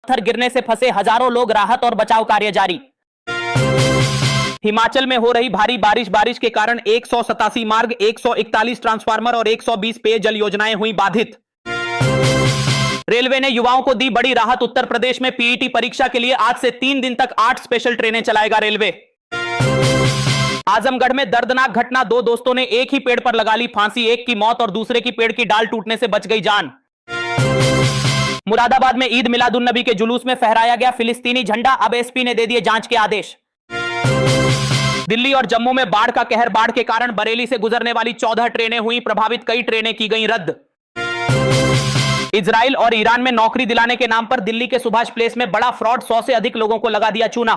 पत्थर गिरने से फंसे हजारों लोग, राहत और बचाव कार्य जारी। हिमाचल में हो रही भारी बारिश के कारण 187 मार्ग, 141 ट्रांसफार्मर और 120 पेयजल योजनाएं हुई बाधित। रेलवे ने युवाओं को दी बड़ी राहत। उत्तर प्रदेश में पीईटी परीक्षा के लिए आज से 3 दिन तक 8 स्पेशल ट्रेनें चलाएगा रेलवे। आजमगढ़ में दर्दनाक घटना, 2 दोस्तों ने एक ही पेड़ पर लगा ली फांसी, एक की मौत और दूसरे की पेड़ की डाल टूटने से बच गई जान। मुरादाबाद में ईद मिलादुन्नबी के जुलूस में फहराया गया फिलिस्तीनी झंडा, अब एसपी ने दे दिए जांच के आदेश। दिल्ली और जम्मू में बाढ़ का कहर, बाढ़ के कारण बरेली से गुजरने वाली 14 ट्रेनें हुई प्रभावित, कई ट्रेनें की गई रद्द। इजराइल और ईरान में नौकरी दिलाने के नाम पर दिल्ली के सुभाष प्लेस में बड़ा फ्रॉड, 100 से अधिक लोगों को लगा दिया चूना।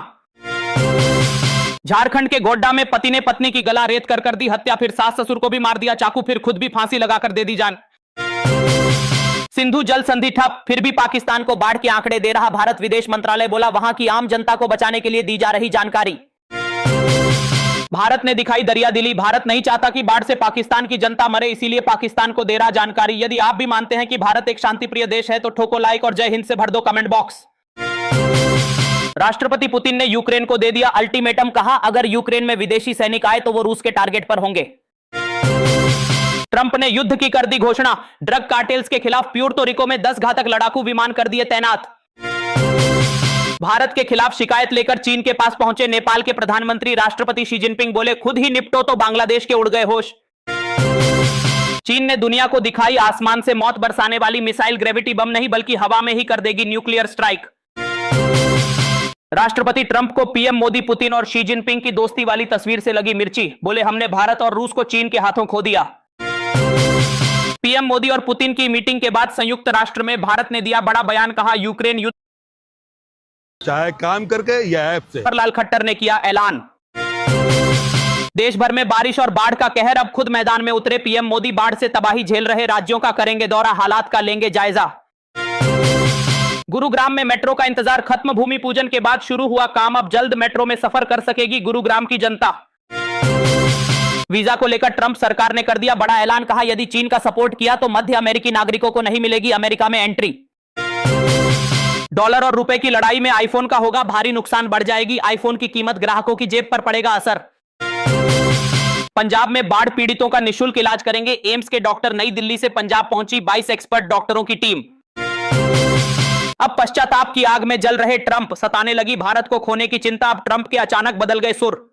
झारखंड के गोड्डा में पति ने पत्नी की गला रेत कर दी हत्या, फिर सास ससुर को भी मार दिया चाकू, फिर खुद भी फांसी लगाकर दे दी जान। सिंधु जल संधि ठप, फिर भी पाकिस्तान को बाढ़ के आंकड़े दे रहा भारत, विदेश मंत्रालय बोला वहां की आम जनता को बचाने के लिए दी जा रही जानकारी। भारत ने दिखाई दरियादिली, भारत नहीं चाहता कि बाढ़ से पाकिस्तान की जनता मरे, इसीलिए पाकिस्तान को दे रहा जानकारी। यदि आप भी मानते हैं कि भारत एक शांतिप्रिय देश है तो ठोको लाइक और जय हिंद से भर दो कमेंट बॉक्स। राष्ट्रपति पुतिन ने यूक्रेन को दे दिया अल्टीमेटम, कहा अगर यूक्रेन में विदेशी सैनिक आए तो वो रूस के टारगेट पर होंगे। ट्रंप ने युद्ध की कर दी घोषणा, ड्रग कार्टेल्स के खिलाफ प्यूर्तो रिको में 10 घातक लड़ाकू विमान कर दिए तैनात। भारत के खिलाफ शिकायत लेकर चीन के पास पहुंचे नेपाल के प्रधानमंत्री, राष्ट्रपति शी जिनपिंग बोले खुद ही निपटो तो बांग्लादेश के उड़ गए होश। चीन ने दुनिया को दिखाई आसमान से मौत बरसाने वाली मिसाइल, ग्रेविटी बम नहीं बल्कि हवा में ही कर देगी न्यूक्लियर स्ट्राइक। राष्ट्रपति ट्रंप को पीएम मोदी, पुतिन और शी जिनपिंग की दोस्ती वाली तस्वीर से लगी मिर्ची, बोले हमने भारत और रूस को चीन के हाथों खो दिया। पीएम मोदी और पुतिन की मीटिंग के बाद संयुक्त राष्ट्र में भारत ने दिया बड़ा बयान, कहा यूक्रेन युद्ध चाहे काम करके या ऐप से। लाल खट्टर ने किया ऐलान। देश भर में बारिश और बाढ़ का कहर, अब खुद मैदान में उतरे पीएम मोदी, बाढ़ से तबाही झेल रहे राज्यों का करेंगे दौरा, हालात का लेंगे जायजा। गुरुग्राम में मेट्रो का इंतजार खत्म, भूमि पूजन के बाद शुरू हुआ काम, अब जल्द मेट्रो में सफर कर सकेगी गुरुग्राम की जनता। वीजा को लेकर ट्रंप सरकार ने कर दिया बड़ा ऐलान, कहा यदि चीन का सपोर्ट किया तो मध्य अमेरिकी नागरिकों को नहीं मिलेगी अमेरिका में एंट्री। डॉलर और रुपए की लड़ाई में आईफोन का होगा भारी नुकसान, बढ़ जाएगी आईफोन की कीमत, ग्राहकों की जेब पर पड़ेगा असर। पंजाब में बाढ़ पीड़ितों का निःशुल्क इलाज करेंगे एम्स के डॉक्टर, नई दिल्ली से पंजाब पहुंची 22 एक्सपर्ट डॉक्टरों की टीम। अब पश्चाताप की आग में जल रहे ट्रंप, सताने लगी भारत को खोने की चिंता, अब ट्रंप के अचानक बदल गए सुर।